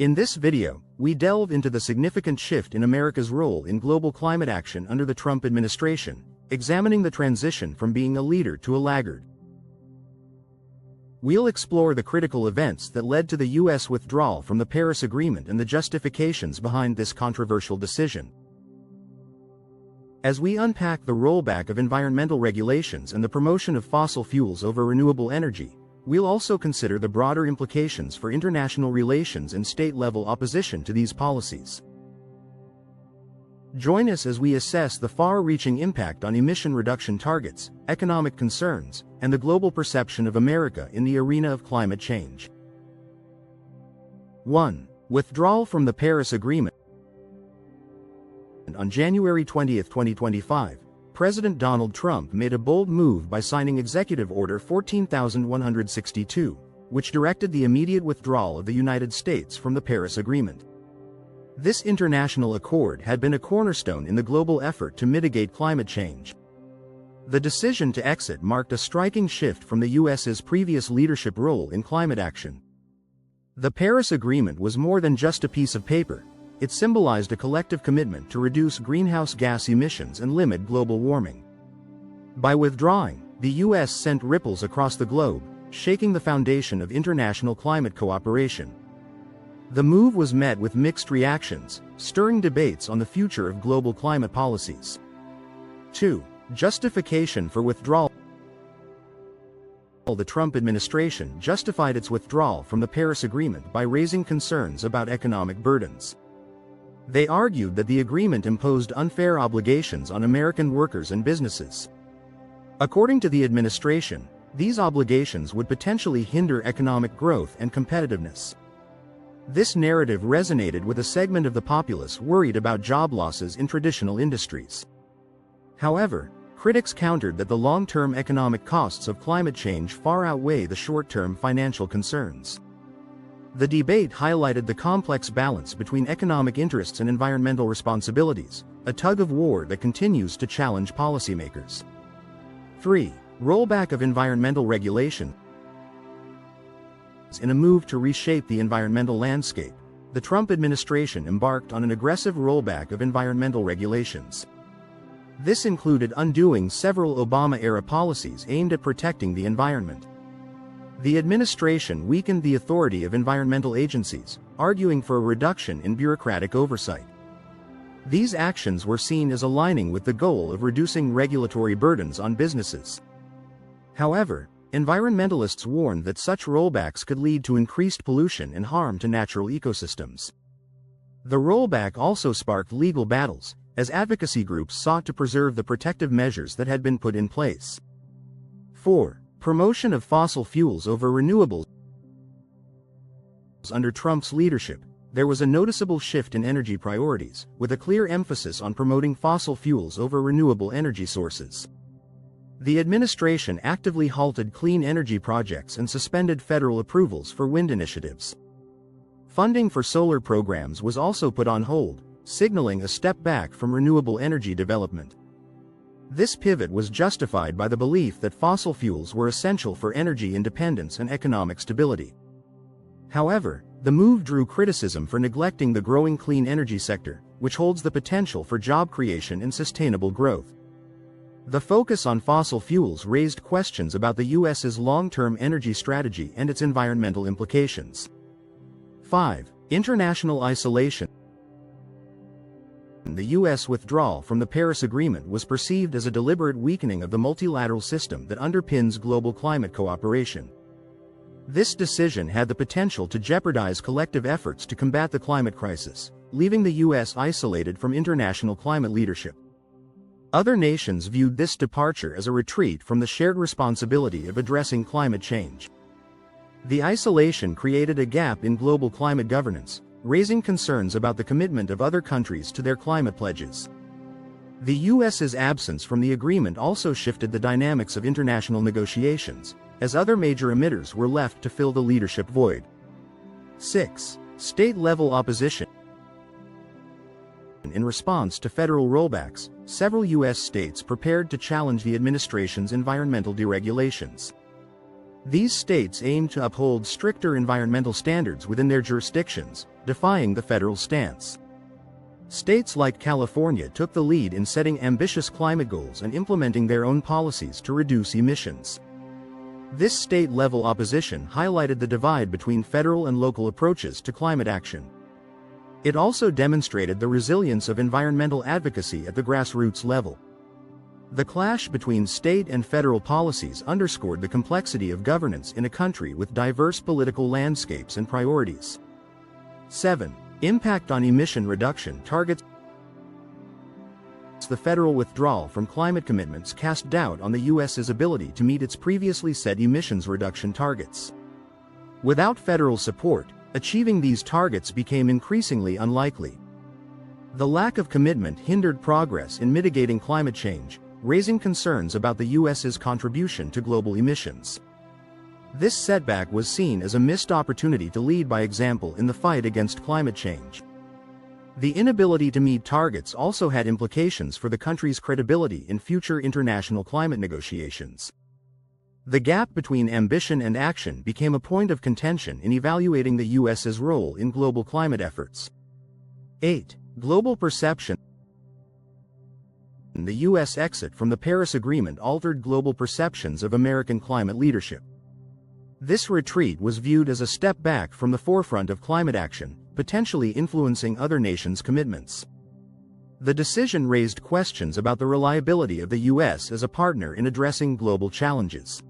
In this video, we delve into the significant shift in America's role in global climate action under the Trump administration, examining the transition from being a leader to a laggard. We'll explore the critical events that led to the U.S. withdrawal from the Paris Agreement and the justifications behind this controversial decision. As we unpack the rollback of environmental regulations and the promotion of fossil fuels over renewable energy, we'll also consider the broader implications for international relations and state-level opposition to these policies. Join us as we assess the far-reaching impact on emission reduction targets, economic concerns, and the global perception of America in the arena of climate change. 1. Withdrawal from the Paris Agreement. On January 20, 2025, President Donald Trump made a bold move by signing Executive Order 14,162, which directed the immediate withdrawal of the United States from the Paris Agreement. This international accord had been a cornerstone in the global effort to mitigate climate change. The decision to exit marked a striking shift from the U.S.'s previous leadership role in climate action. The Paris Agreement was more than just a piece of paper. It symbolized a collective commitment to reduce greenhouse gas emissions and limit global warming. By withdrawing, the U.S. sent ripples across the globe, shaking the foundation of international climate cooperation. The move was met with mixed reactions, stirring debates on the future of global climate policies. 2. Justification for withdrawal. The Trump administration justified its withdrawal from the Paris Agreement by raising concerns about economic burdens. They argued that the agreement imposed unfair obligations on American workers and businesses. According to the administration, these obligations would potentially hinder economic growth and competitiveness. This narrative resonated with a segment of the populace worried about job losses in traditional industries. However, critics countered that the long-term economic costs of climate change far outweigh the short-term financial concerns. The debate highlighted the complex balance between economic interests and environmental responsibilities, a tug-of-war that continues to challenge policymakers. 3. Rollback of environmental regulation. In a move to reshape the environmental landscape, the Trump administration embarked on an aggressive rollback of environmental regulations. This included undoing several Obama-era policies aimed at protecting the environment. The administration weakened the authority of environmental agencies, arguing for a reduction in bureaucratic oversight. These actions were seen as aligning with the goal of reducing regulatory burdens on businesses. However, environmentalists warned that such rollbacks could lead to increased pollution and harm to natural ecosystems. The rollback also sparked legal battles, as advocacy groups sought to preserve the protective measures that had been put in place. 4. Promotion of fossil fuels over renewables. Under Trump's leadership, there was a noticeable shift in energy priorities, with a clear emphasis on promoting fossil fuels over renewable energy sources. The administration actively halted clean energy projects and suspended federal approvals for wind initiatives. Funding for solar programs was also put on hold, signaling a step back from renewable energy development. This pivot was justified by the belief that fossil fuels were essential for energy independence and economic stability. However, the move drew criticism for neglecting the growing clean energy sector, which holds the potential for job creation and sustainable growth. The focus on fossil fuels raised questions about the U.S.'s long-term energy strategy and its environmental implications. 5. International isolation. The U.S. withdrawal from the Paris Agreement was perceived as a deliberate weakening of the multilateral system that underpins global climate cooperation. This decision had the potential to jeopardize collective efforts to combat the climate crisis, leaving the U.S. isolated from international climate leadership. Other nations viewed this departure as a retreat from the shared responsibility of addressing climate change. The isolation created a gap in global climate governance, raising concerns about the commitment of other countries to their climate pledges. The U.S.'s absence from the agreement also shifted the dynamics of international negotiations, as other major emitters were left to fill the leadership void. 6. State-level opposition. In response to federal rollbacks, several U.S. states prepared to challenge the administration's environmental deregulations. These states aimed to uphold stricter environmental standards within their jurisdictions, defying the federal stance. States like California took the lead in setting ambitious climate goals and implementing their own policies to reduce emissions. This state-level opposition highlighted the divide between federal and local approaches to climate action. It also demonstrated the resilience of environmental advocacy at the grassroots level. The clash between state and federal policies underscored the complexity of governance in a country with diverse political landscapes and priorities. 7. Impact on emission reduction targets. The federal withdrawal from climate commitments cast doubt on the U.S.'s ability to meet its previously set emissions reduction targets. Without federal support, achieving these targets became increasingly unlikely. The lack of commitment hindered progress in mitigating climate change, raising concerns about the U.S.'s contribution to global emissions. This setback was seen as a missed opportunity to lead by example in the fight against climate change. The inability to meet targets also had implications for the country's credibility in future international climate negotiations. The gap between ambition and action became a point of contention in evaluating the U.S.'s role in global climate efforts. 8. Global perception. The U.S. exit from the Paris Agreement altered global perceptions of American climate leadership. This retreat was viewed as a step back from the forefront of climate action, potentially influencing other nations' commitments. The decision raised questions about the reliability of the U.S. as a partner in addressing global challenges.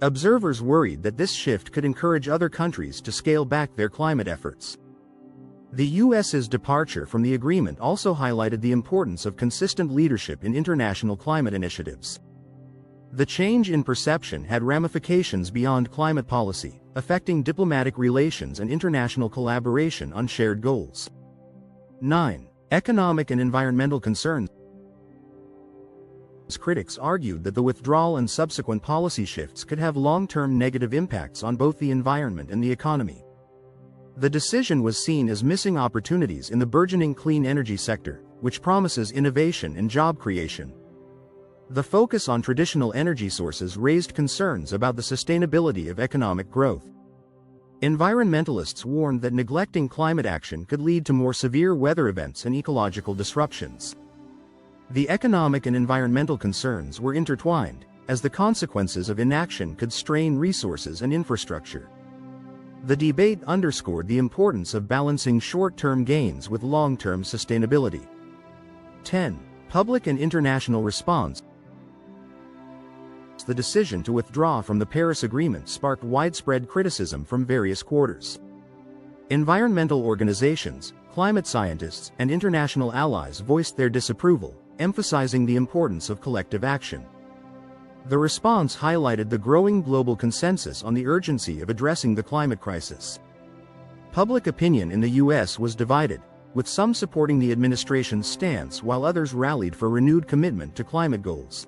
Observers worried that this shift could encourage other countries to scale back their climate efforts. The U.S.'s departure from the agreement also highlighted the importance of consistent leadership in international climate initiatives. The change in perception had ramifications beyond climate policy, affecting diplomatic relations and international collaboration on shared goals. 9. Economic and environmental concerns. Critics argued that the withdrawal and subsequent policy shifts could have long-term negative impacts on both the environment and the economy. The decision was seen as missing opportunities in the burgeoning clean energy sector, which promises innovation and job creation. The focus on traditional energy sources raised concerns about the sustainability of economic growth. Environmentalists warned that neglecting climate action could lead to more severe weather events and ecological disruptions. The economic and environmental concerns were intertwined, as the consequences of inaction could strain resources and infrastructure. The debate underscored the importance of balancing short-term gains with long-term sustainability. 10. Public and international response. The decision to withdraw from the Paris Agreement sparked widespread criticism from various quarters. Environmental organizations, climate scientists, and international allies voiced their disapproval, emphasizing the importance of collective action. The response highlighted the growing global consensus on the urgency of addressing the climate crisis. Public opinion in the U.S. was divided, with some supporting the administration's stance while others rallied for renewed commitment to climate goals.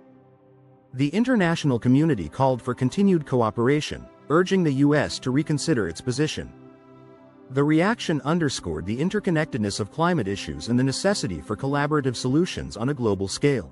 The international community called for continued cooperation, urging the U.S. to reconsider its position. The reaction underscored the interconnectedness of climate issues and the necessity for collaborative solutions on a global scale.